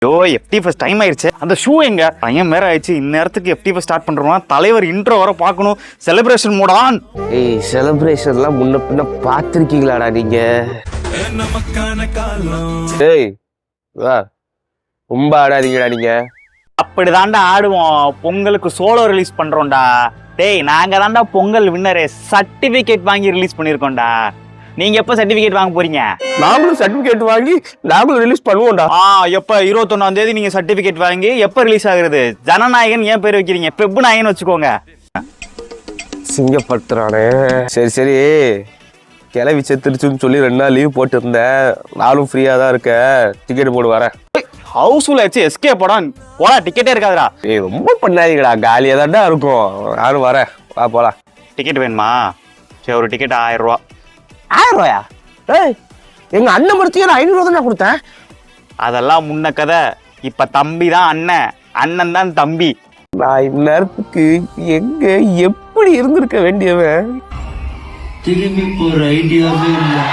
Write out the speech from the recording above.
ஐயோ FD first time ஆயிடுச்சு. அந்த ஷூ எங்க டைம் வேற ஆயிடுச்சு. இந்நேரத்துக்கு எஃப்டி ஃபர்ஸ்ட் ஸ்டார்ட் பண்றோம்னா தலைவர் இன்ட்ரோ வர பார்க்கணும். செலிப்ரேஷன் மூடான். ஏய் செலிப்ரேஷன்லாம் முன்ன பின்ன பார்த்துருக்கீங்களாடா நீங்க? ஏய் வா ரொம்ப ஆடாதீங்கடா நீங்க. அப்படிதான்டா ஆடுவோம். பொங்கலுக்கு சோலோ ரிலீஸ் பண்றோம்டா. டேய் நாங்க தான்டா பொங்கல் வின்னரே. சர்டிபிகேட் வாங்கி ரிலீஸ் பண்ணிருக்கோம்டா. நீங்க எப்ப சர்டிபிகேட் வாங்க போறீங்க? நாங்களும் சர்டிபிகேட் வாங்கி நாங்களும் ரிலீஸ் பண்ணுவோம்டா. எப்ப 21ஆம் தேதி நீங்க சர்டிபிகேட் வாங்கி எப்ப ரிலீஸ் ஆகுறது? ஜனநாயகன் ஏன் பேர் வைக்கிறீங்க? பெப்பு நாயகன் வச்சுக்கோங்க. சிங்கப்படுத்துறானே. சரி சரி கிளவி செத்துருச்சுன்னு சொல்லி 2 நாள் லீவ் போட்டு இருந்தேன். நானும் ஃப்ரீயா தான் இருக்கேன். டிக்கெட் போடு வரேன். ஹவுஸ்ஃபுல் ஆச்சு. எஸ்கே படம் போடா. டிக்கெட்டே இருக்காதுடா. ஏய் ரொம்ப பண்ணாதீங்கடா. காலியா தான்டா இருக்கும். நானும் வரேன். வா போலாம். டிக்கெட் வேணுமா? சரி ஒரு டிக்கெட் 1000 ரூபா. 1000 ரூபாயா? ஏய் எங்க அண்ணன் மருத்துவ 500 ரூபா தான் கொடுத்தேன். அதெல்லாம் முன்ன கதை. இப்ப தம்பி தான் அண்ணன், அண்ணன் தான் தம்பி. நான் இந்நேரத்துக்கு எங்க எப்படி இருந்திருக்க வேண்டியவன்? திரும்பி போற ஐடியாவே இல்லை.